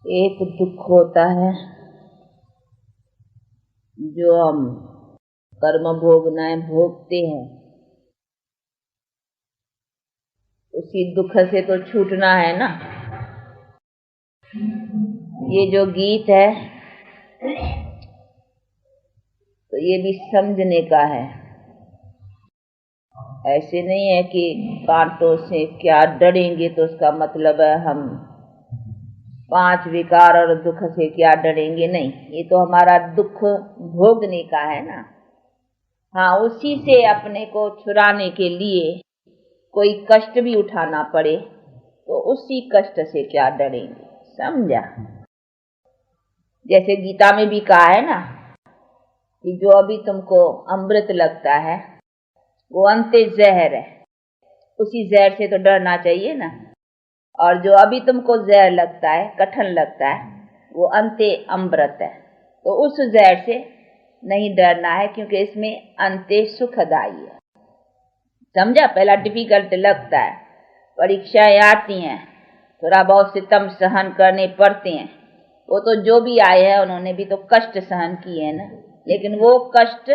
एक दुख होता है जो हम कर्म भोगनाएं भोगते हैं, उसी दुख से तो छूटना है ना। ये जो गीत है तो ये भी समझने का है। ऐसे नहीं है कि कांटों से क्या डरेंगे तो उसका मतलब है हम 5 विकार और दुख से क्या डरेंगे। नहीं, ये तो हमारा दुख भोगने का है ना। हाँ, उसी से अपने को छुड़ाने के लिए कोई कष्ट भी उठाना पड़े तो उसी कष्ट से क्या डरेंगे, समझा। जैसे गीता में भी कहा है ना कि जो अभी तुमको अमृत लगता है वो अंते जहर है, उसी जहर से तो डरना चाहिए ना। और जो अभी तुमको जहर लगता है, कठिन लगता है, वो अंते अमृत है, तो उस जहर से नहीं डरना है क्योंकि इसमें अंते सुखदायी है। समझा। पहला डिफिकल्ट लगता है, परीक्षाएं आती हैं, थोड़ा बहुत सितम सहन करने पड़ते हैं। वो तो जो भी आए हैं उन्होंने भी तो कष्ट सहन किए हैं ना। लेकिन वो कष्ट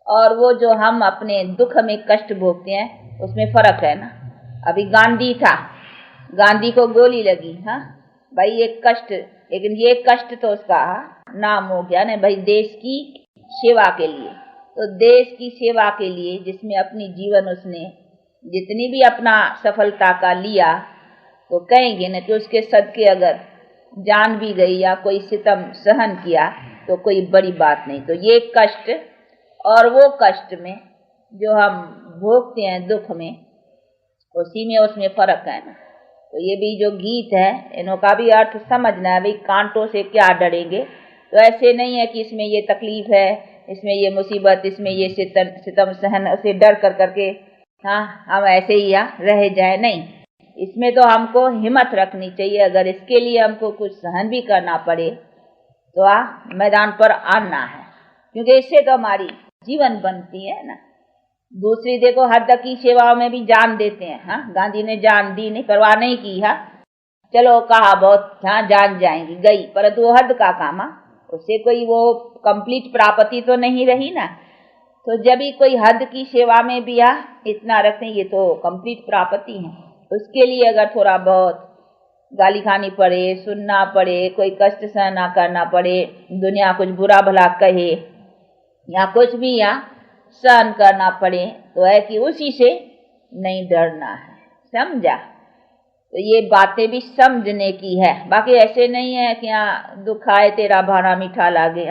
और वो जो हम अपने दुख में कष्ट भोगते हैं उसमें फर्क है ना। अभी गांधी था, गांधी को गोली लगी, हाँ भाई, ये कष्ट, लेकिन ये कष्ट तो उसका नाम हो गया ना भाई, देश की सेवा के लिए। तो देश की सेवा के लिए जिसमें अपनी जीवन उसने जितनी भी अपना सफलता का लिया, तो कहेंगे न कि उसके सदके अगर जान भी गई या कोई सितम सहन किया तो कोई बड़ी बात नहीं। तो ये कष्ट और वो कष्ट में जो हम भोगते हैं दुख में, उसी में उसमें फर्क है ना। तो ये भी जो गीत है इनका भी अर्थ समझना है। भाई कांटों से क्या डरेंगे, तो ऐसे नहीं है कि इसमें ये तकलीफ है, इसमें ये मुसीबत, इसमें ये सितम सहन से डर कर करके हाँ हम ऐसे ही रह जाए। नहीं, इसमें तो हमको हिम्मत रखनी चाहिए। अगर इसके लिए हमको कुछ सहन भी करना पड़े तो मैदान पर आना है, क्योंकि इससे तो हमारी जीवन बनती है ना। दूसरी देखो, हद की सेवाओं में भी जान देते हैं। हाँ, गांधी ने जान दी, नहीं परवाह नहीं की। हाँ, चलो कहा बहुत, हाँ जान जाएंगी, गई, परंतु वो हद का काम, उससे कोई वो कंप्लीट प्राप्ति तो नहीं रही ना। तो जब भी कोई हद की सेवा में भी इतना रखते हैं, ये तो कंप्लीट प्राप्ति है। उसके लिए अगर थोड़ा बहुत गाली खानी पड़े, सुनना पड़े, कोई कष्ट सहना करना पड़े, दुनिया कुछ बुरा भला कहे या कुछ भी सहन करना पड़े, तो है कि उसी से नहीं डरना है, समझा। तो ये बातें भी समझने की है। बाकी ऐसे नहीं है कि दुख आए तेरा भाना मीठा लागे।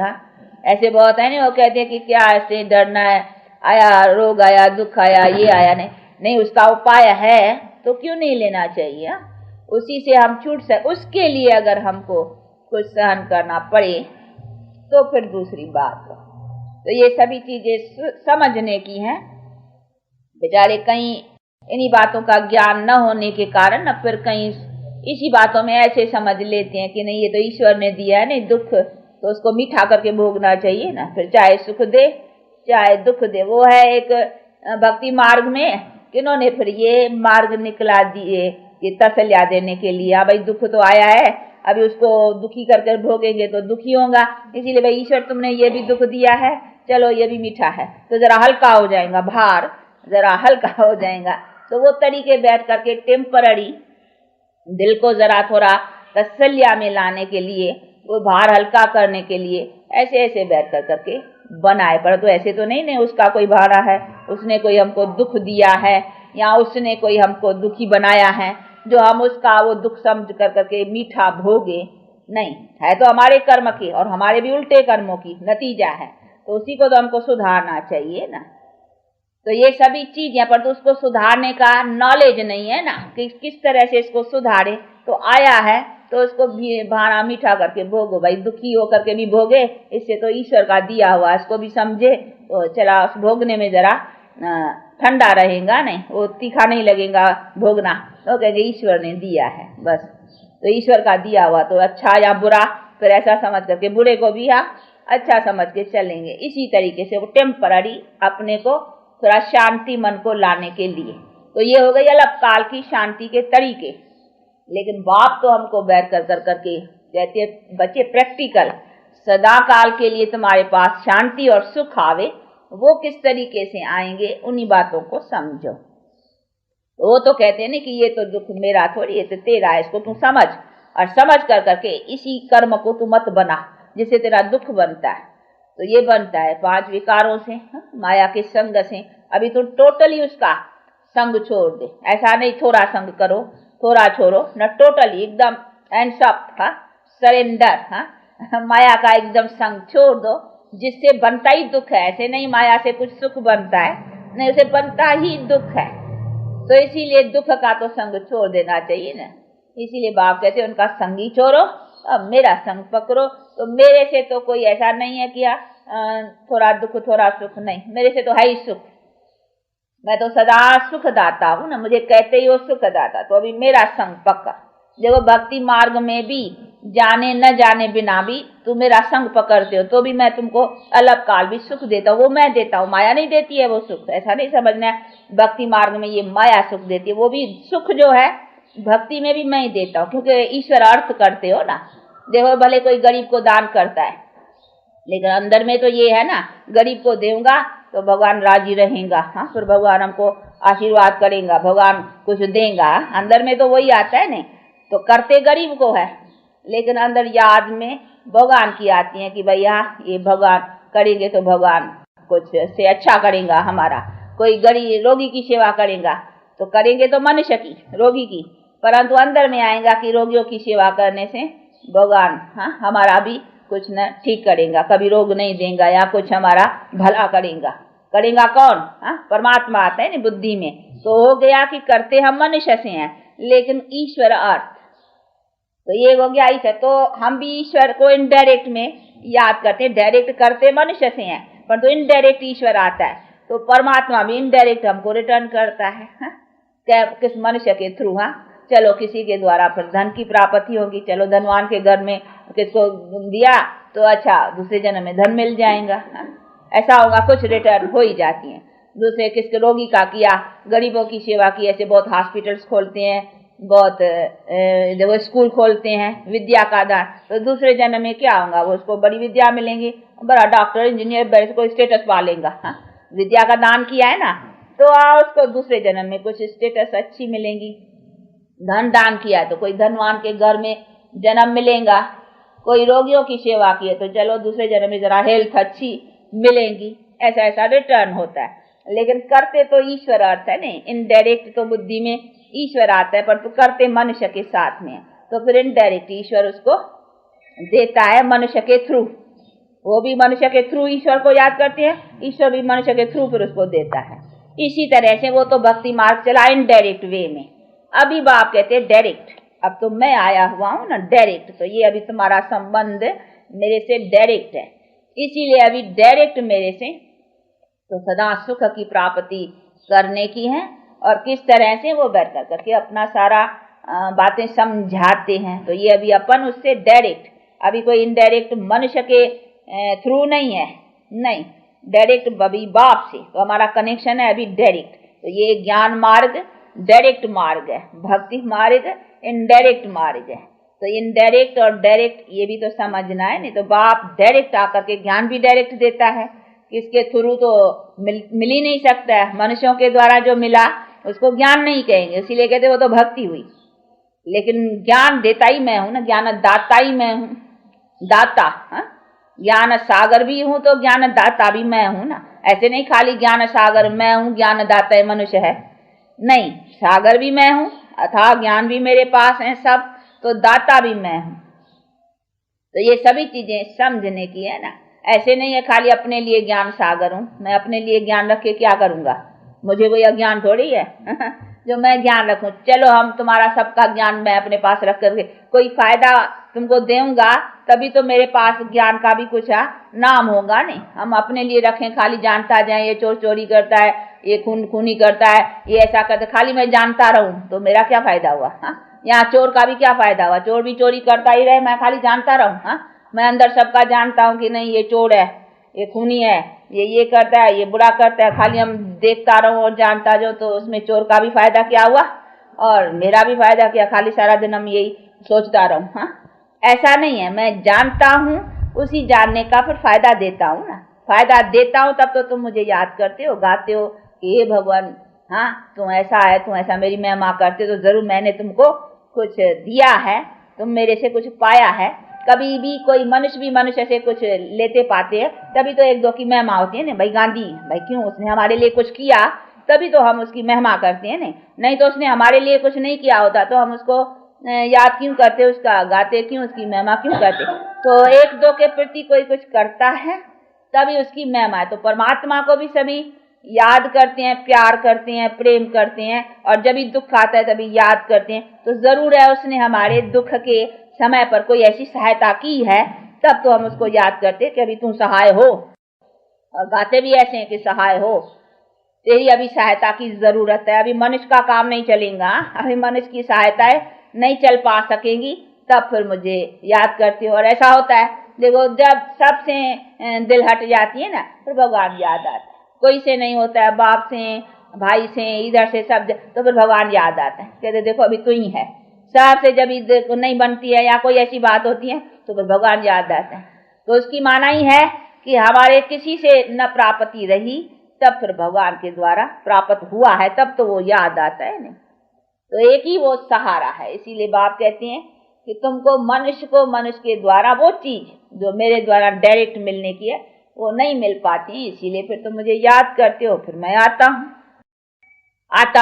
ऐसे बहुत है ना, वो कहते हैं कि क्या ऐसे डरना है, आया रोग आया, दुख आया, ये आया, नहीं उसका उपाय है तो क्यों नहीं लेना चाहिए। उसी से हम छूट सके। उसके लिए अगर हमको कुछ सहन करना पड़े तो फिर दूसरी बात है। तो ये सभी चीजें समझने की हैं। बेचारे कहीं इन्हीं बातों का ज्ञान न होने के कारण न फिर कहीं इसी बातों में ऐसे समझ लेते हैं कि नहीं ये तो ईश्वर ने दिया है, नहीं दुख तो उसको मीठा करके भोगना चाहिए ना, फिर चाहे सुख दे चाहे दुख दे। वो है एक भक्ति मार्ग में किन्होंने फिर ये मार्ग निकला दिए, ये तसल्लिया देने के लिए। भाई दुख तो आया है, अभी उसको दुखी करके भोगेंगे तो दुखी होगा, इसीलिए भाई ईश्वर तुमने ये भी दुख दिया है, चलो ये भी मीठा है, तो जरा हल्का हो जाएगा, भार जरा हल्का हो जाएगा। तो वो तरीके बैठ करके टेम्पररी दिल को जरा थोड़ा तसल्लिया में लाने के लिए, वो भार हल्का करने के लिए ऐसे ऐसे बैठ कर करके बनाए। पर तो ऐसे तो नहीं उसका कोई भाड़ा है, उसने कोई हमको दुख दिया है या उसने कोई हमको दुखी बनाया है जो हम उसका वो दुख समझ कर करके मीठा भोगे। नहीं, है तो हमारे कर्म की और हमारे भी उल्टे कर्मों की नतीजा है, तो उसी को तो हमको सुधारना चाहिए ना। तो ये सभी चीजें, पर तो उसको सुधारने का नॉलेज नहीं है ना कि किस तरह से इसको सुधारे। तो आया है तो उसको भी भाड़ा मीठा करके भोगो। भाई दुखी होकर के भी भोगे, इससे तो ईश्वर का दिया हुआ, इसको भी समझे तो चला उस भोगने में जरा ठंडा रहेगा, नहीं वो तीखा नहीं लगेगा भोगना, तो कहेंगे ईश्वर ने दिया है बस। तो ईश्वर का दिया हुआ तो अच्छा या बुरा फिर ऐसा समझ करके बुरे को भी अच्छा समझ के चलेंगे। इसी तरीके से वो टेम्पररी अपने को थोड़ा शांति मन को लाने के लिए। तो ये हो गई अल्पकाल की शांति के तरीके। लेकिन बाप तो हमको बैठ कर करके कहते हैं बच्चे प्रैक्टिकल, सदा काल के लिए तुम्हारे पास शांति और सुख आवे, वो किस तरीके से आएंगे उन्हीं बातों को समझो। वो तो कहते हैं ना कि ये तो दुख मेरा थोड़ी, ये तो तेरा है, इसको तू समझ, और समझ कर करके इसी कर्म को तू मत बना जिससे तेरा दुख बनता है। तो ये बनता है 5 विकारों से, माया के संग से। अभी तो टोटली उसका संग छोड़ दे, ऐसा नहीं थोड़ा संग करो, थोड़ा छोड़ो न, टोटली एकदम हैंड्स अप, सरेंडर, माया का एकदम संग छोड़ दो, जिससे बनता ही दुख है। ऐसे नहीं माया से कुछ सुख बनता है, नहीं, उसे बनता ही दुख है। तो इसीलिए दुख का तो संग छोड़ देना चाहिए ना। इसीलिए बाप कहते हैं उनका संग ही छोड़ो, अब मेरा संग पकड़ो। तो मेरे से तो कोई ऐसा नहीं है कि थोड़ा दुख थोड़ा सुख, नहीं, मेरे से तो है ही सुख। मैं तो सदा सुख दाता हूँ ना, मुझे कहते ही वो सुख दाता। तो अभी मेरा संग पकड़। देखो भक्ति मार्ग में भी जाने न जाने बिना भी तुम मेरा संग पकड़ते हो, तो भी मैं तुमको अलग काल भी सुख देता हूँ। वो मैं देता हूँ, माया नहीं देती है वो सुख। ऐसा नहीं समझना है भक्ति मार्ग में ये माया सुख देती है, वो भी सुख जो है भक्ति में भी मैं ही देता हूँ, क्योंकि ईश्वर अर्थ करते हो ना। देखो भले कोई गरीब को दान करता है, लेकिन अंदर में तो ये है ना, गरीब को दूंगा तो भगवान राजी रहेगा, फिर भगवान हमको आशीर्वाद करेगा, भगवान कुछ देगा, अंदर में तो वही आता है नहीं। तो करते गरीब को है, लेकिन अंदर याद में भगवान की आती है कि भैया ये भगवान करेंगे तो भगवान कुछ से अच्छा करेगा हमारा। कोई गरीब रोगी की सेवा करेगा तो करेंगे तो मनुष्य की, रोगी की, परंतु अंदर में आएगा कि रोगियों की सेवा करने से भगवान हमारा भी कुछ न ठीक करेगा, कभी रोग नहीं देगा या कुछ हमारा भला करेगा। करेगा कौन? परमात्मा आता है ना बुद्धि में। तो हो गया कि करते हम मनुष्य से हैं, लेकिन ईश्वर अर्थ। तो ये हो गया ईश्वर। तो हम भी ईश्वर को इनडायरेक्ट में याद करते हैं, डायरेक्ट करते मनुष्य से हैं, पर तो इनडायरेक्ट ईश्वर आता है। तो परमात्मा भी इनडायरेक्ट हमको रिटर्न करता है, किस मनुष्य के थ्रू। चलो किसी के द्वारा फिर धन की प्राप्ति होगी, चलो धनवान के घर में किसको दिया तो अच्छा दूसरे जन्म में धन मिल जाएगा, ऐसा होगा, कुछ रिटर्न हो ही जाती है। दूसरे किसके रोगी का किया, गरीबों की सेवा की, ऐसे बहुत हॉस्पिटल्स खोलते हैं, बहुत देखो स्कूल खोलते हैं, विद्या का दान, तो दूसरे जन्म में क्या होगा, वो उसको बड़ी विद्या मिलेंगी, बड़ा डॉक्टर इंजीनियर बड़े को स्टेटस पा लेगा। विद्या का दान किया है ना, तो उसको दूसरे जन्म में कुछ स्टेटस अच्छी मिलेंगी। धन दान किया तो कोई धनवान के घर में जन्म मिलेगा, कोई रोगियों की सेवा की है तो चलो दूसरे जन्म में जरा हेल्थ अच्छी मिलेंगी, ऐसा ऐसा रिटर्न होता है। लेकिन करते तो ईश्वर अर्थ है नहीं, इनडायरेक्ट तो बुद्धि में ईश्वर आता है, पर तो करते मनुष्य के साथ में, तो फिर इनडायरेक्ट ईश्वर उसको देता है मनुष्य के थ्रू। वो भी मनुष्य के थ्रू ईश्वर को याद करते हैं, ईश्वर भी मनुष्य के थ्रू फिर उसको देता है। इसी तरह से वो तो भक्ति मार्ग चला इनडायरेक्ट वे में। अभी बाप कहते हैं डायरेक्ट, अब तो मैं आया हुआ हूं ना डायरेक्ट, तो ये अभी तुम्हारा संबंध मेरे से डायरेक्ट है, इसीलिए अभी डायरेक्ट मेरे से तो सदा सुख की प्राप्ति करने की है। और किस तरह से वो बैठ कर करके अपना सारा बातें समझाते हैं। तो ये अभी अपन उससे डायरेक्ट, अभी कोई इनडायरेक्ट मनुष्य के थ्रू नहीं है, नहीं, डायरेक्ट अभी बाप से तो हमारा कनेक्शन है अभी डायरेक्ट। तो ये ज्ञान मार्ग डायरेक्ट मार्ग है, भक्ति मार्ग इनडायरेक्ट मार्ग है। तो इनडायरेक्ट और डायरेक्ट ये भी तो समझना है, नहीं तो बाप डायरेक्ट आकर के ज्ञान भी डायरेक्ट देता है, इसके थ्रू तो मिल ही नहीं सकता है। मनुष्यों के द्वारा जो मिला उसको ज्ञान नहीं कहेंगे, इसीलिए कहते वो तो भक्ति हुई। लेकिन ज्ञान देता ही मैं हूं ना, ज्ञान दाता ही मैं हूं, दाता, ज्ञान सागर भी हूं तो ज्ञान दाता भी मैं हूं ना। ऐसे नहीं खाली ज्ञान सागर मैं हूं, ज्ञान दाता मनुष्य है, नहीं, सागर भी मैं हूं, अथाह ज्ञान भी मेरे पास है सब, तो दाता भी मैं हूं। तो ये सभी चीजें समझने की है ना। ऐसे नहीं है खाली अपने लिए ज्ञान सागर हूं, मैं अपने लिए ज्ञान रख के क्या करूंगा, मुझे कोई अज्ञान थोड़ी है जो मैं ज्ञान रखूं। चलो हम तुम्हारा सबका ज्ञान मैं अपने पास रख करके कोई फायदा तुमको दूंगा, तभी तो मेरे पास ज्ञान का भी कुछ नाम होगा। नहीं हम अपने लिए रखें, खाली जानता जाए ये चोर चोरी करता है, ये खूनी करता है, ये ऐसा करता, खाली मैं जानता रहूं तो मेरा क्या फायदा हुआ। यहाँ चोर का भी क्या फायदा हुआ, चोर भी चोरी करता ही रहे, मैं खाली जानता रहूं। मैं अंदर सबका जानता हूं कि नहीं ये चोर है, ये खूनी है, ये करता है, ये बुरा करता है, खाली हम देखता रहूं और जानता जो, तो उसमें चोर का भी फायदा क्या हुआ और मेरा भी फायदा क्या, खाली सारा दिन हम यही सोचता रहूं। ऐसा नहीं है, मैं जानता हूँ, उसी जानने का फिर फायदा देता हूँ ना। फायदा देता हूँ तब तो तुम मुझे याद करते हो, गाते हो कि हे भगवान, हाँ तुम ऐसा है, तुम ऐसा मेरी महिमा करते, तो जरूर मैंने तुमको कुछ दिया है, तुम मेरे से कुछ पाया है। कभी भी कोई मनुष्य भी मनुष्य से कुछ लेते पाते हैं, तभी तो एक दो की महिमा होती है ना। भाई गांधी, भाई क्यों, उसने हमारे लिए कुछ किया, तभी तो हम उसकी महिमा करते हैं। नहीं तो उसने हमारे लिए कुछ नहीं किया होता तो हम उसको याद क्यों करते, उसका गाते क्यों, उसकी महिमा क्यों करते। तो एक दो के प्रति कोई कुछ करता है तभी उसकी महिमा है। तो परमात्मा को भी सभी याद करते हैं, प्यार करते हैं, प्रेम करते हैं, और जब भी दुख आता है तभी याद करते हैं। तो जरूर है उसने हमारे दुख के समय पर कोई ऐसी सहायता की है, तब तो हम उसको याद करते हैं कि अभी तू सहाय हो। और गाते भी ऐसे हैं कि सहाय हो, तेरी अभी सहायता की जरूरत है, अभी मनुष्य का काम नहीं चलेगा, अभी मनुष्य की सहायताएं नहीं चल पा सकेंगी, तब फिर मुझे याद करते हो। और ऐसा होता है, देखो जब सबसे दिल हट जाती है ना, फिर भगवान याद आता है। कोई से नहीं होता है, बाप से, भाई से, इधर से सब, तो फिर भगवान याद आता है, कहते देखो अभी तू ही है। साहब से जब इधर नहीं बनती है या कोई ऐसी बात होती है तो फिर भगवान याद आता है। तो उसकी माना ही है कि हमारे किसी से न प्राप्ति रही, तब फिर भगवान के द्वारा प्राप्त हुआ है, तब तो वो याद आता है ना। तो एक ही वो सहारा है। इसीलिए बाप कहते हैं कि तुमको मनुष्य को मनुष्य के द्वारा वो चीज जो मेरे द्वारा डायरेक्ट मिलने की है वो नहीं मिल पाती, इसीलिए फिर तुम मुझे याद करते हो, फिर मैं आता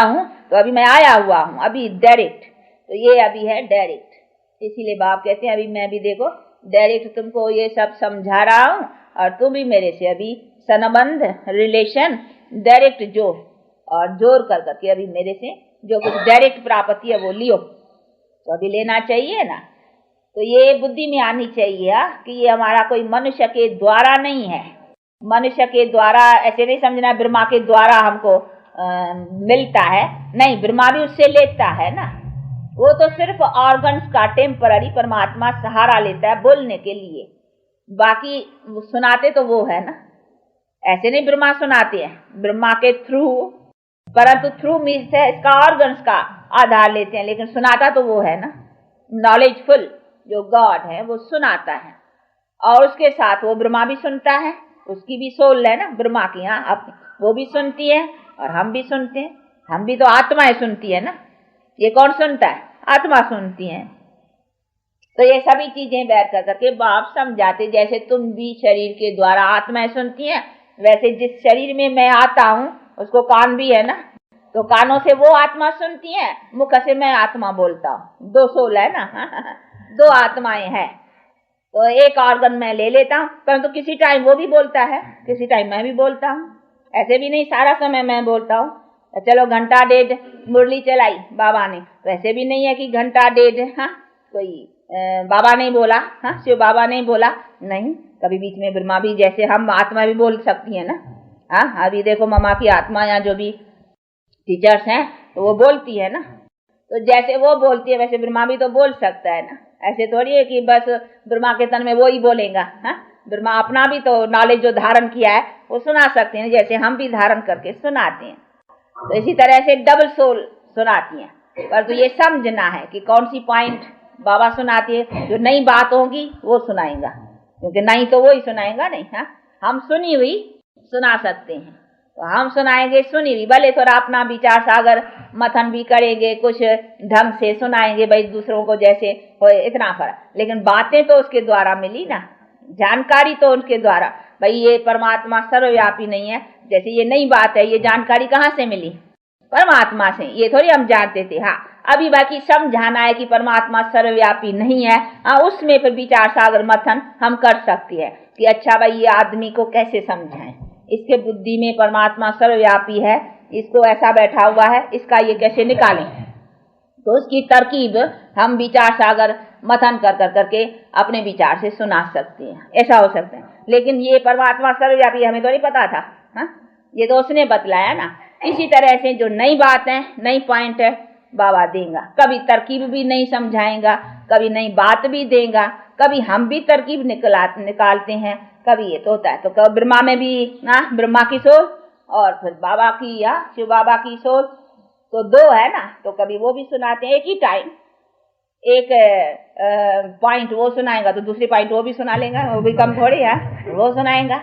हूँ। तो अभी मैं आया हुआ हूँ, अभी डायरेक्ट, तो ये अभी है डायरेक्ट। इसीलिए बाप कहते हैं अभी मैं भी देखो डायरेक्ट तुमको ये सब समझा रहा हूँ, और तुम भी मेरे से अभी संबंध, रिलेशन डायरेक्ट जोड़, और जोड़ कर करके अभी मेरे से जो कुछ डायरेक्ट प्राप्ति है वो लियो। तो अभी लेना चाहिए ना। तो ये बुद्धि में आनी चाहिए कि ये हमारा कोई मनुष्य के द्वारा नहीं है। मनुष्य के द्वारा ऐसे नहीं समझना ब्रह्मा के द्वारा हमको मिलता है, नहीं, ब्रह्मा भी उससे लेता है ना। वो तो सिर्फ ऑर्गन्स का टेम्पररी परमात्मा सहारा लेता है बोलने के लिए, बाकी सुनाते तो वो है ना। ऐसे नहीं ब्रह्मा सुनाते हैं, ब्रह्मा के थ्रू, परंतु थ्रू मीन्स है इसका ऑर्गन्स का आधार लेते हैं, लेकिन सुनाता तो वो है ना। नॉलेजफुल जो गॉड है वो सुनाता है, और उसके साथ वो ब्रह्मा भी सुनता है, उसकी भी सोल है ना ब्रह्मा की, यहाँ अपनी वो भी सुनती है और हम भी सुनते हैं। हम भी तो आत्माएं सुनती है ना, ये कौन सुनता है, आत्मा सुनती है। तो ये सभी चीजें बैठ कर करके बाप समझाते, जैसे तुम भी शरीर के द्वारा आत्माएं सुनती हैं, वैसे जिस शरीर में मैं आता हूँ उसको कान भी है ना, तो कानों से वो आत्मा सुनती है, मुख से मैं आत्मा बोलता हूँ। दो सोल है ना दो आत्माएं हैं। तो एक ऑर्गन मैं ले लेता हूँ, परंतु किसी टाइम वो भी बोलता है, किसी टाइम मैं भी बोलता हूँ। ऐसे भी नहीं सारा समय मैं बोलता हूँ। चलो घंटा डेढ़ मुरली चलाई बाबा ने, तो ऐसे भी नहीं है कि घंटा डेढ़ कोई बाबा नहीं बोला, शिव बाबा नहीं बोला, नहीं, कभी बीच में ब्रह्मा भी, जैसे हम आत्मा भी बोल सकती है ना। अभी देखो ममा की आत्मा या जो भी टीचर्स हैं तो वो बोलती है ना, तो जैसे वो बोलती है वैसे ब्रह्मा भी तो बोल सकता है ना। ऐसे थोड़ी है कि बस ब्रह्मा के तन में वो ही बोलेगा। ब्रह्मा अपना भी तो नॉलेज जो धारण किया है वो सुना सकते हैं, जैसे हम भी धारण करके सुनाते हैं। तो इसी तरह से डबल सोल सुनाती हैं, पर तो ये समझना है कि कौन सी पॉइंट बाबा सुनाती है। जो नई बात होगी वो सुनाएगा, क्योंकि नहीं तो वो ही सुनाएगा नहीं। हम सुनी हुई सुना सकते हैं, तो हम सुनाएंगे सुनी हुई, भले थोड़ा अपना विचार सागर मथन भी करेंगे, कुछ ढंग से सुनाएंगे भाई दूसरों को जैसे हो, इतना फर्क, लेकिन बातें तो उसके द्वारा मिली ना, जानकारी तो उनके द्वारा। भाई ये परमात्मा सर्वव्यापी नहीं है, जैसे ये नई बात है, ये जानकारी कहाँ से मिली, परमात्मा से। ये थोड़ी हम जानते थे। अभी बाकी समझाना है कि परमात्मा सर्वव्यापी नहीं है, उसमें फिर विचार सागर मथन हम कर सकते हैं कि अच्छा भाई ये आदमी को कैसे समझाएं, इसके बुद्धि में परमात्मा सर्वव्यापी है, इसको ऐसा बैठा हुआ है, इसका ये कैसे निकालें। तो उसकी तरकीब हम विचार सागर मथन कर कर करके अपने विचार से सुना सकते हैं, ऐसा हो सकता है। लेकिन ये परमात्मा सर्वव्यापी हमें तो नहीं पता था, ये तो उसने बतलाया ना। इसी तरह से जो नई बात है, नई पॉइंट है, बाबा देगा। कभी तरकीब भी नहीं समझाएगा, कभी नई बात भी देगा, कभी हम भी तरकीब निकालते हैं, कभी ये तो होता है। तो कभी ब्रह्मा में भी ब्रह्मा की सोल और फिर बाबा की या शिव बाबा की सोल, तो दो है ना, तो कभी वो भी सुनाते हैं एक ही टाइम। एक पॉइंट वो सुनाएगा तो दूसरी पॉइंट वो भी सुना लेगा, वो भी कम थोड़ी है, वो सुनाएगा।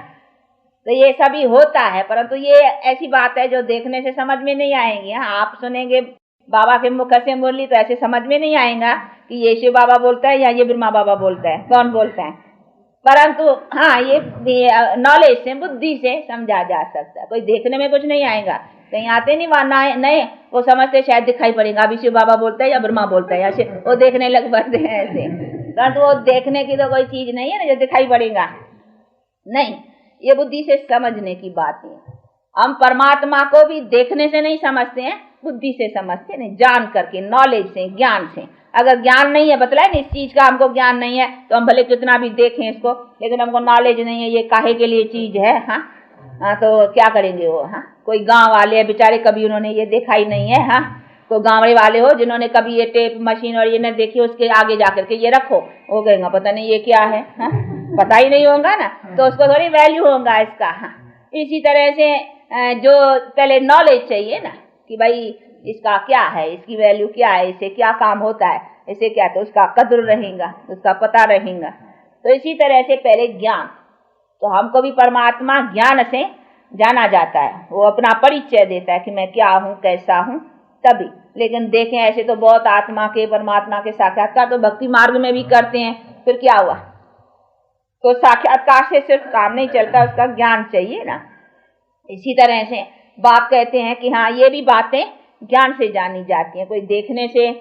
तो ये सभी होता है, परंतु ये ऐसी बात है जो देखने से समझ में नहीं आएगी। हाँ, आप सुनेंगे बाबा के मुख से मुरली तो ऐसे समझ में नहीं आएगा कि ये शिव बाबा बोलता है या ये ब्रह्मा बाबा बोलता है, कौन बोलता है। परंतु हाँ, ये नॉलेज से, बुद्धि से समझा जा सकता है। कोई देखने में कुछ नहीं आएगा, कहीं आते नहीं वहां नहीं, वो समझते शायद दिखाई पड़ेगा अभी शिव बाबा बोलता है या ब्रह्मा बोलता है, या वो देखने लग पड़ते हैं ऐसे। परंतु वो देखने की तो कोई चीज नहीं है ना जो दिखाई पड़ेगा, नहीं। ये बुद्धि से समझने की बात है। हम परमात्मा को भी देखने से नहीं समझते हैं, बुद्धि से समझते हैं, जान करके, नॉलेज से, ज्ञान से। अगर ज्ञान नहीं है, बतलाए ना इस चीज का हमको ज्ञान नहीं है, तो हम भले कितना भी देखें इसको, लेकिन हमको नॉलेज नहीं है ये काहे के लिए चीज है। हाँ, तो क्या करेंगे वो। हाँ, कोई गांव वाले बेचारे कभी उन्होंने ये देखा ही नहीं है। हाँ, कोई गाँव वाले हो जिन्होंने कभी ये टेप मशीन और ये न देखी, उसके आगे जाकर के ये रखो, वो कहेंगे पता नहीं ये क्या है। हाँ, पता ही नहीं होगा ना, तो उसको थोड़ी वैल्यू होगा इसका। हाँ, इसी तरह से जो पहले नॉलेज चाहिए ना कि भाई इसका क्या है, इसकी वैल्यू क्या है, इससे क्या काम होता है, इससे क्या, तो उसका कद्र रहेगा, उसका पता रहेगा। तो इसी तरह से पहले ज्ञान, तो हमको भी परमात्मा ज्ञान से जाना जाता है, वो अपना परिचय देता है कि मैं क्या हूँ, कैसा हूँ, तभी। लेकिन देखें ऐसे तो बहुत आत्मा के, परमात्मा के साक्षात्कार तो भक्ति मार्ग में भी करते हैं, फिर क्या हुआ। तो साक्षात्कार से सिर्फ काम नहीं चलता, उसका ज्ञान चाहिए ना। इसी तरह से बाप कहते हैं कि हाँ, ये भी बातें ज्ञान से जानी जाती हैं। कोई देखने से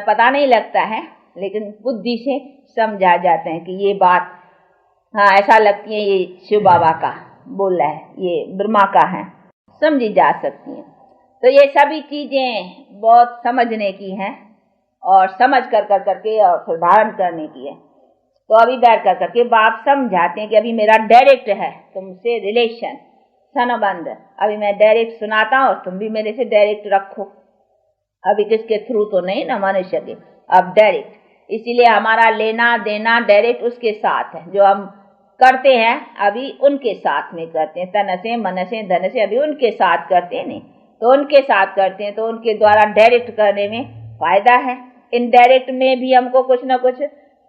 पता नहीं लगता है, लेकिन बुद्धि से समझा जाते हैं कि ये बात हाँ ऐसा लगती है ये शिव बाबा का बोला है, ये ब्रह्मा का है, समझी जा सकती हैं। तो ये सभी चीजें बहुत समझने की हैं और समझ कर करके और फिर धारण करने की है। तो अभी बैठ कर करके बाप समझाते हैं कि अभी मेरा डायरेक्ट है तुमसे रिलेशन, संबंध। अभी मैं डायरेक्ट सुनाता हूँ और तुम भी मेरे से डायरेक्ट रखो। अभी किसके थ्रू तो नहीं ना, मनुष्य के, अब डायरेक्ट। इसीलिए हमारा लेना देना डायरेक्ट उसके साथ है। जो हम करते हैं अभी उनके साथ में करते हैं, तन से, मन से, धन से, अभी उनके साथ करते हैं। नहीं तो उनके साथ करते हैं, तो उनके द्वारा डायरेक्ट करने में फायदा है। इनडायरेक्ट में भी हमको कुछ ना कुछ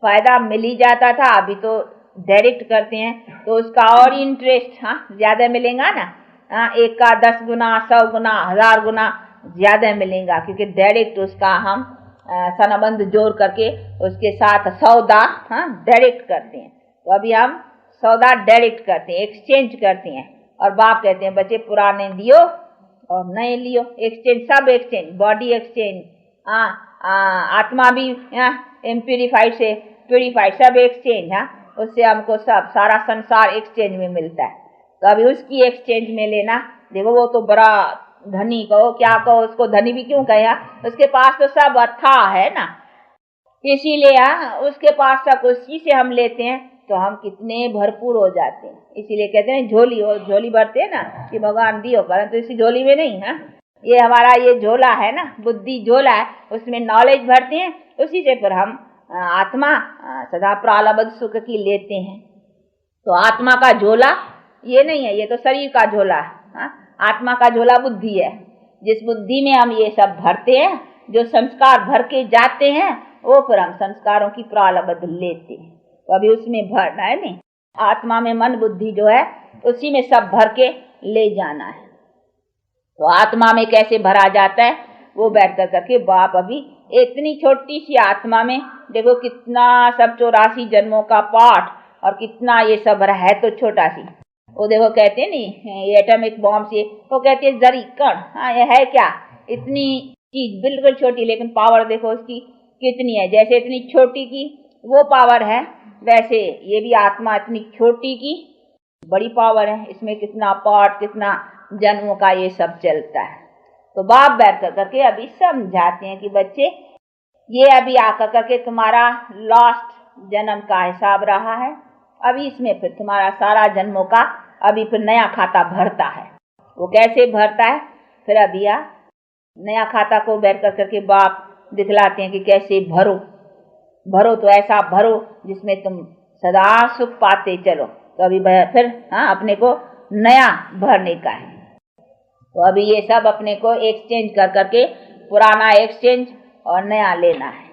फायदा मिल ही जाता था, अभी तो डायरेक्ट करते हैं तो उसका और इंटरेस्ट हाँ ज्यादा मिलेगा ना। हाँ, एक का 10 गुना, 100 गुना, 1000 गुना ज्यादा मिलेगा, क्योंकि डायरेक्ट उसका हम संबंध जोड़ करके उसके साथ सौदा हाँ डायरेक्ट करते हैं। तो अभी हम सौदा डायरेक्ट करते हैं, एक्सचेंज करते हैं। और बाप कहते हैं बच्चे पुराने दियो और नए लियो, एक्सचेंज, सब एक्सचेंज, बॉडी एक्सचेंज, आत्मा भी इम्प्यूरिफाइड से प्यूरिफाइड, सब एक्सचेंज। हाँ, उससे हमको सब सारा संसार एक्सचेंज में मिलता है। तो अभी उसकी एक्सचेंज में लेना। देखो वो तो बड़ा धनी कहो क्या कहो, उसको धनी भी क्यों कहे, उसके पास तो सब अथा है ना, इसीलिए उसके पास सब उसी से हम लेते हैं तो हम कितने भरपूर हो जाते हैं। इसीलिए कहते हैं झोली हो, झोली भरते हैं ना कि भगवान दियो, परंतु इसी झोली में नहीं। हाँ, ये हमारा ये झोला है ना, बुद्धि झोला है, उसमें नॉलेज भरते हैं, उसी से फिर हम आत्मा सदा प्रालब्ध सुख की लेते हैं। तो आत्मा का झोला ये नहीं है, ये तो शरीर का झोला है। हाँ, आत्मा का झोला बुद्धि है, जिस बुद्धि में हम ये सब भरते हैं, जो संस्कार भर के जाते हैं, वो फिर हम संस्कारों की प्रालब्ध लेते हैं। तो अभी उसमें भरना है नहीं, आत्मा में मन बुद्धि जो है उसी में सब भर के ले जाना है। तो आत्मा में कैसे भरा जाता है वो बैठ कर करके बाप अभी इतनी छोटी सी आत्मा में देखो कितना सब 84 जन्मों का पाठ और कितना ये सब है, तो छोटा सी वो देखो कहते हैं नहीं ये एटॉमिक बॉम्ब से, वो कहते हैं जरी कण। हाँ, ये है क्या, इतनी चीज बिल्कुल छोटी, लेकिन पावर देखो उसकी कितनी है। जैसे इतनी छोटी की वो पावर है, वैसे ये भी आत्मा इतनी छोटी की बड़ी पावर है। इसमें कितना पाठ, कितना जन्मों का ये सब चलता है। तो बाप बैठ कर करके अभी समझाते हैं कि बच्चे ये अभी आकर करके तुम्हारा लास्ट जन्म का हिसाब रहा है, अभी इसमें फिर तुम्हारा सारा जन्मों का अभी फिर नया खाता भरता है। वो कैसे भरता है फिर अभी नया खाता को बैठ कर करके बाप दिखलाते हैं कि कैसे भरो। भरो तो ऐसा भरो जिसमें तुम सदा सुख पाते चलो। तो अभी फिर अपने को नया भरने का है। तो अभी ये सब अपने को एक्सचेंज कर करके पुराना एक्सचेंज और नया लेना है।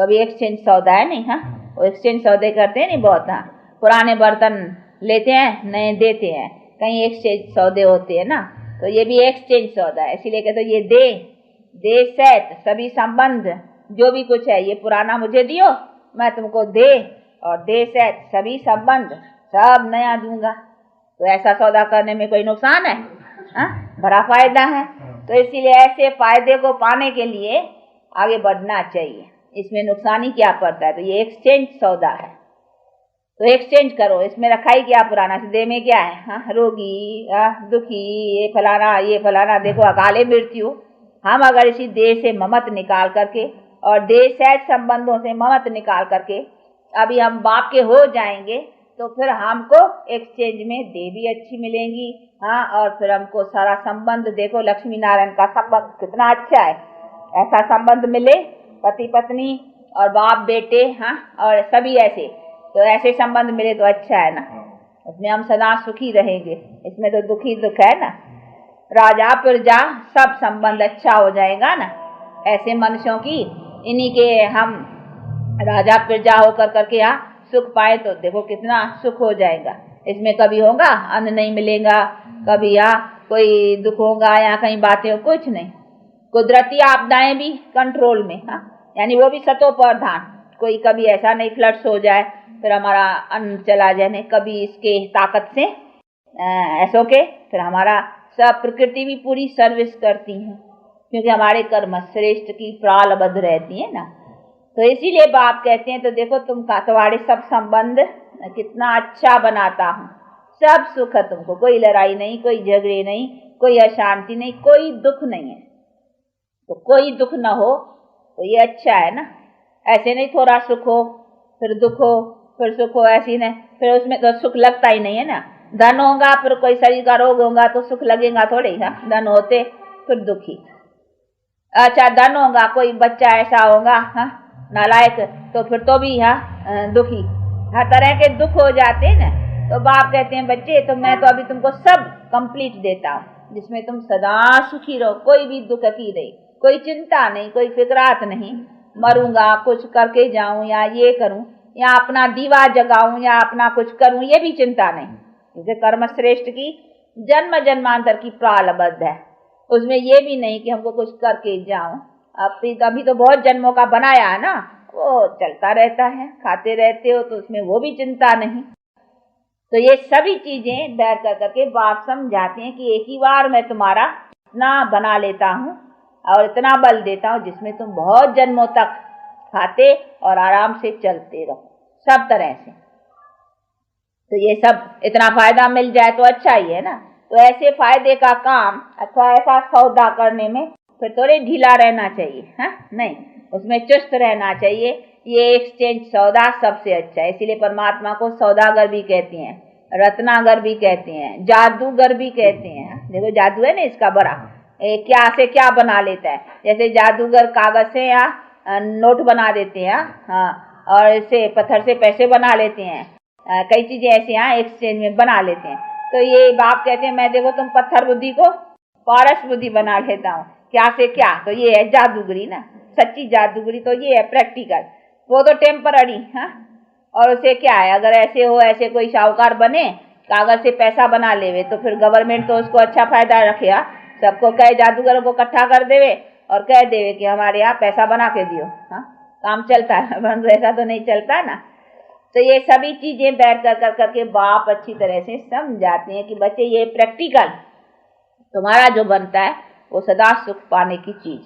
कभी एक्सचेंज सौदा है नहीं। हाँ, वो एक्सचेंज सौदे करते हैं नहीं बहुत। हाँ, पुराने बर्तन लेते हैं, नए देते हैं, कहीं एक्सचेंज सौदे होते हैं ना, तो ये भी एक्सचेंज सौदा है। इसीलिए कहते ये दे सैत सभी संबंध, जो भी कुछ है ये पुराना मुझे दियो, मैं तुमको दे, और दे सैत सभी संबंध, सब नया दूंगा। तो ऐसा सौदा करने में कोई नुकसान है? हाँ, बड़ा फायदा है। तो इसीलिए ऐसे फायदे को पाने के लिए आगे बढ़ना चाहिए। इसमें नुकसान ही क्या पड़ता है? तो ये एक्सचेंज सौदा है, तो एक्सचेंज करो। इसमें रखा ही क्या पुराना, दे में क्या है? हाँ, रोगी, दुखी, ये फलाना, देखो अकाले मृत्यु। हम अगर इसी देह से ममत निकाल करके और देह सहज संबंधों से ममत निकाल करके अभी हम बाप के हो जाएंगे, तो फिर हमको एक्सचेंज में देह भी अच्छी मिलेंगी। हाँ, और फिर हमको सारा संबंध, देखो लक्ष्मी नारायण का संबंध कितना अच्छा है। ऐसा संबंध मिले, पति पत्नी और बाप बेटे, हाँ, और सभी ऐसे, तो ऐसे संबंध मिले तो अच्छा है ना, उसमें हम सदा सुखी रहेंगे। इसमें तो दुखी दुख है ना, राजा प्रजा सब संबंध अच्छा हो जाएगा ना। ऐसे मनुष्यों की, इन्हीं के हम राजा प्रजा होकर करके यहाँ सुख पाए तो देखो कितना सुख हो जाएगा। इसमें कभी होगा अन्न नहीं मिलेगा, कभी यहाँ कोई दुख होगा, यहाँ कहीं बातें हो, कुछ नहीं। कुदरती आपदाएं भी कंट्रोल में। हाँ, यानी वो भी सतो प्रधान, कोई कभी ऐसा नहीं फ्लड्स हो जाए फिर हमारा अन्न चला जाए, नहीं, कभी इसके ताकत से ऐसो के फिर हमारा सब प्रकृति भी पूरी सर्विस करती है, क्योंकि हमारे कर्म श्रेष्ठ की प्रालबद्ध रहती है ना। तो इसीलिए बाप कहते हैं, तो देखो तुम का तुम्हारे सब संबंध कितना अच्छा बनाता हूँ, सब सुख है तुमको, कोई लड़ाई नहीं, कोई झगड़े नहीं, कोई अशांति नहीं, कोई दुख नहीं है। तो कोई दुख न हो तो ये अच्छा है ना। ऐसे नहीं थोड़ा सुख हो फिर दुख हो फिर सुख हो, ऐसी नहीं, फिर उसमें तो सुख लगता ही नहीं है ना। धन होगा फिर कोई शरीर का रोग होगा तो सुख लगेगा थोड़ी। हाँ, धन होते फिर दुखी। अच्छा, धन होगा, कोई बच्चा ऐसा होगा हाँ नालायक, तो फिर तो भी हाँ दुखी, हर तरह के दुख हो जाते हैं ना। तो बाप कहते हैं बच्चे, तो मैं तो अभी तुमको सब कंप्लीट देता हूँ, जिसमें तुम सदा सुखी रहो, कोई भी दुख की नहीं, कोई चिंता नहीं, कोई फिक्रात नहीं, मरूंगा कुछ करके जाऊं या ये करूं या अपना दीवा जगाऊं या अपना कुछ करूं, ये भी चिंता नहीं, क्योंकि कर्म श्रेष्ठ की जन्म जन्मांतर की प्रालबद्ध है। उसमें ये भी नहीं कि हमको कुछ करके जाऊं, अभी तो बहुत जन्मों का बनाया है ना, वो चलता रहता है, खाते रहते हो, तो उसमें वो भी चिंता नहीं। तो ये सभी चीजें बैठ कर करके बाप समझाते हैं कि एक ही बार मैं तुम्हारा इतना बना लेता हूँ और इतना बल देता हूँ जिसमें तुम बहुत जन्मों तक खाते और आराम से चलते रहो सब तरह से। तो ये सब इतना फायदा मिल जाए तो अच्छा ही है ना। तो ऐसे फायदे का काम अथवा ऐसा सौदा करने में फिर थोड़े ढीला रहना चाहिए, हाँ नहीं, उसमें चुस्त रहना चाहिए। ये एक्सचेंज सौदा सबसे अच्छा है, इसीलिए परमात्मा को सौदागर भी कहते हैं, रत्नागर भी कहते हैं, जादूगर भी कहते हैं। देखो जादू है ना इसका बड़ा, क्या से क्या बना लेता है। जैसे जादूगर कागज से या नोट बना देते हैं, हाँ, और इसे पत्थर से पैसे बना लेते हैं, कई चीजें ऐसे यहाँ एक्सचेंज में बना लेते हैं। तो ये बाप कहते हैं मैं देखो तुम पत्थर बुद्धि को पारस बुद्धि बना लेता हूँ, क्या से क्या। तो ये है जादूगरी ना, सच्ची जादूगरी तो ये है प्रैक्टिकल, वो तो टेम्पररी। हाँ, और उसे क्या है, अगर ऐसे हो, ऐसे कोई साहूकार बने कागज से पैसा बना लेवे तो फिर गवर्नमेंट तो उसको अच्छा फायदा रखे, सबको कहे जादूगरों को इकट्ठा कर देवे और कह देवे कि हमारे यहाँ पैसा बना के दियो, हाँ काम चलता है, वरना ऐसा तो नहीं चलता ना। तो ये सभी चीजें बैठ कर करके बाप अच्छी तरह से समझाते हैं कि बच्चे ये प्रैक्टिकल तुम्हारा जो बनता है वो सदा सुख पाने की चीज,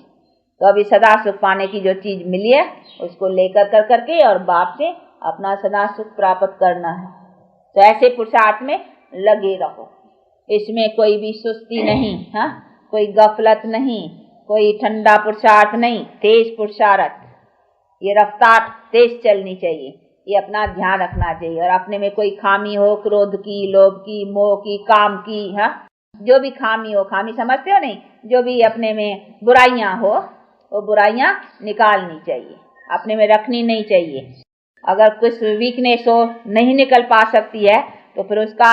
तो अभी सदा सुख पाने की जो चीज मिली है उसको लेकर कर करके और बाप से अपना सदा सुख प्राप्त करना है। तो ऐसे पुरुषार्थ में लगे रहो, इसमें कोई भी सुस्ती नहीं, हाँ कोई गफलत नहीं, कोई ठंडा पुरुषार्थ नहीं, तेज पुरुषार्थ, ये रफ्तार तेज चलनी चाहिए, ये अपना ध्यान रखना चाहिए। और अपने में कोई खामी हो, क्रोध की, लोभ की, मोह की, काम की, हाँ जो भी खामी हो, खामी समझते हो नहीं, जो भी अपने में बुराइयां हो वो बुराइयां निकालनी चाहिए, अपने में रखनी नहीं चाहिए। अगर कुछ वीकनेस हो नहीं निकल पा सकती है तो फिर उसका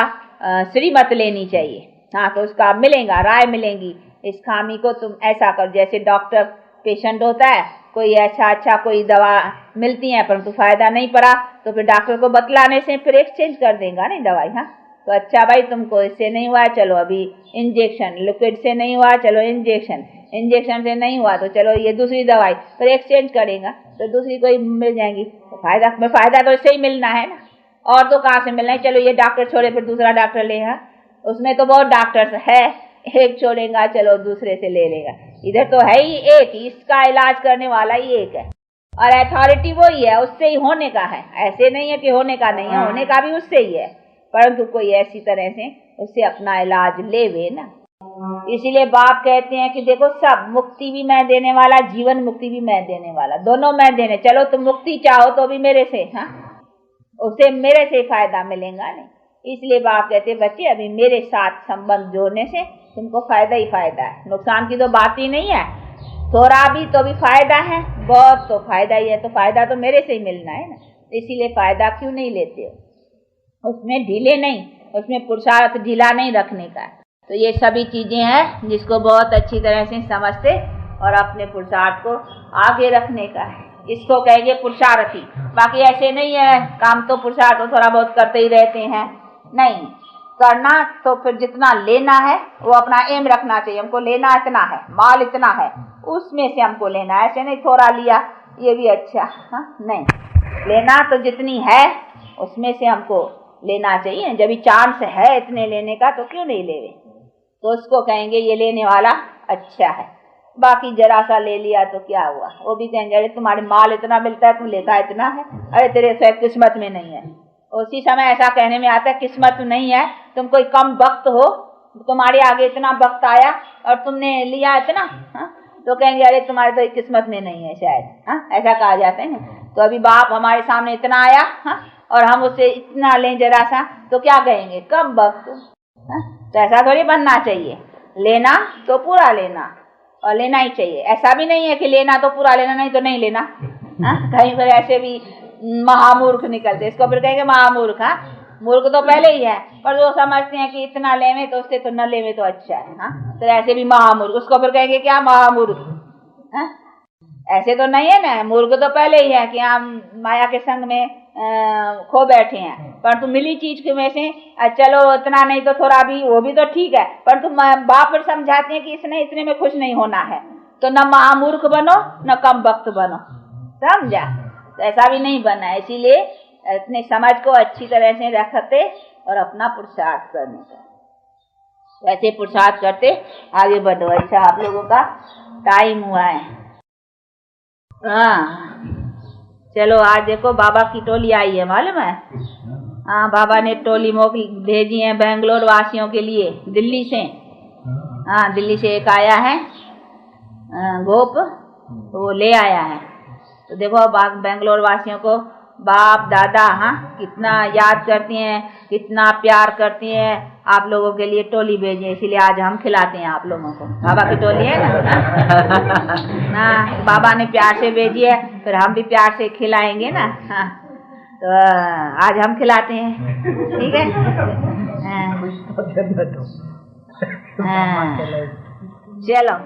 श्रीमत लेनी चाहिए, हाँ तो उसका मिलेगा, राय मिलेंगी, इस खामी को तुम ऐसा कर, जैसे डॉक्टर पेशेंट होता है, कोई अच्छा कोई दवा मिलती है परंतु फायदा नहीं पड़ा तो फिर डॉक्टर को बतलाने से फिर एक्सचेंज कर देगा नहीं दवाई। हाँ, तो अच्छा भाई तुमको इससे नहीं हुआ, चलो अभी इंजेक्शन, लिक्विड से नहीं हुआ, चलो इंजेक्शन, इंजेक्शन से नहीं हुआ तो चलो ये दूसरी दवाई, फिर एक्सचेंज करेगा तो दूसरी कोई मिल जाएगी। तो फायदा तो इससे ही मिलना है ना, और तो कहाँ से मिलना है। चलो ये डॉक्टर छोड़े फिर दूसरा डॉक्टर लेगा, उसमें तो बहुत डॉक्टर्स है, एक छोड़ेगा चलो दूसरे से ले लेगा। इधर तो है ही एक, इसका इलाज करने वाला ही एक है और अथॉरिटी वो ही है, उससे ही होने का है। ऐसे नहीं है कि होने का नहीं है, होने का भी उससे ही है, परंतु कोई ऐसी तरह से उससे अपना इलाज लेवे ना। इसीलिए बाप कहते हैं कि देखो सब मुक्ति भी मैं देने वाला, जीवन मुक्ति भी मैं देने वाला, दोनों मैं देने। चलो तुम मुक्ति चाहो तो भी मेरे से, हाँ, उससे मेरे से फायदा मिलेगा नहीं। इसलिए बाप कहते बच्चे अभी मेरे साथ संबंध जोड़ने से तुमको फायदा ही फायदा है, नुकसान की तो बात ही नहीं है। थोड़ा भी तो भी फायदा है, बहुत तो फायदा ही है, तो फायदा तो मेरे से ही मिलना है ना। इसीलिए फायदा क्यों नहीं लेते हो, उसमें ढीले नहीं, उसमें पुरुषार्थ ढीला नहीं रखने का। तो ये सभी चीजें हैं जिसको बहुत अच्छी तरह से समझते और अपने पुरुषार्थ को आगे रखने का है, इसको कहेंगे पुरुषार्थी। बाकी ऐसे नहीं है काम तो पुरुषार्थ तो थोड़ा बहुत करते ही रहते हैं, नहीं करना तो फिर जितना लेना है वो अपना एम रखना चाहिए, हमको लेना इतना है, माल इतना है, उसमें से हमको लेना है। ऐसे नहीं थोड़ा लिया ये भी अच्छा, हाँ नहीं, लेना तो जितनी है उसमें से हमको लेना चाहिए। जब भी चांस है इतने लेने का तो क्यों नहीं लेवे, तो उसको कहेंगे ये लेने वाला अच्छा है। बाकी जरा सा ले लिया तो क्या हुआ, वो भी कहेंगे अरे तुम्हारे माल इतना मिलता है, तुम लेता इतना है, अरे तेरे से किस्मत में नहीं है। उसी समय ऐसा कहने में आता है किस्मत नहीं है, तुम कोई कम वक्त हो, तुम्हारे आगे इतना वक्त आया और तुमने लिया इतना, हाँ? तो कहेंगे अरे तुम्हारे तो किस्मत में नहीं है शायद, हाँ? ऐसा कहा जाता है ना। तो अभी बाप हमारे सामने इतना आया, हाँ? और हम उससे इतना लें जरा सा तो क्या कहेंगे कम वक्त, हाँ? तो ऐसा थोड़ी बनना चाहिए, लेना तो पूरा लेना और लेना ही चाहिए। ऐसा भी नहीं है कि लेना तो पूरा लेना, नहीं तो नहीं लेना, हाँ? कहीं पर ऐसे भी महामूर्ख निकलते, इसको फिर कहेंगे महामूर्ख। हाँ, मूर्ख तो पहले ही है, पर जो समझते हैं कि इतना लेवे तो उससे तो न लेवे तो अच्छा है, हाँ? तो ऐसे भी महामूर्ख, उसको फिर कहेंगे क्या महामूर्ख, हाँ? ऐसे तो नहीं है ना, मूर्ख तो पहले ही है कि हम माया के संग में खो बैठे हैं। परंतु मिली चीज के में से चलो इतना नहीं तो थोड़ा भी, वो भी तो ठीक है, परंतु बाप फिर समझाते हैं कि इसने इतने में खुश नहीं होना है, तो न महामूर्ख बनो न कम वक्त बनो, समझा? तो ऐसा भी नहीं बनना है। इसीलिए अपने समझ को अच्छी तरह से रखते और अपना पुरुषार्थ करने का, वैसे पुरुषार्थ करते आगे बढ़ो। अच्छा आप लोगों का टाइम हुआ है, हाँ चलो आज देखो बाबा की टोली आई है, मालूम है? हाँ, बाबा ने टोली मोकली भेजी है बेंगलोर वासियों के लिए, दिल्ली से। हाँ, दिल्ली से एक आया है गोप, तो वो ले आया है। तो देखो बेंगलोर वासियों को बाप दादा, हाँ, कितना याद करती हैं, कितना प्यार करती हैं, आप लोगों के लिए टोली भेजी, इसीलिए आज हम खिलाते हैं आप लोगों को। बाबा की टोली है ना, बाबा ने प्यार से भेजी है, फिर हम भी प्यार से खिलाएंगे ना, हाँ? तो आज हम खिलाते हैं, ठीक है? हाँ, चलो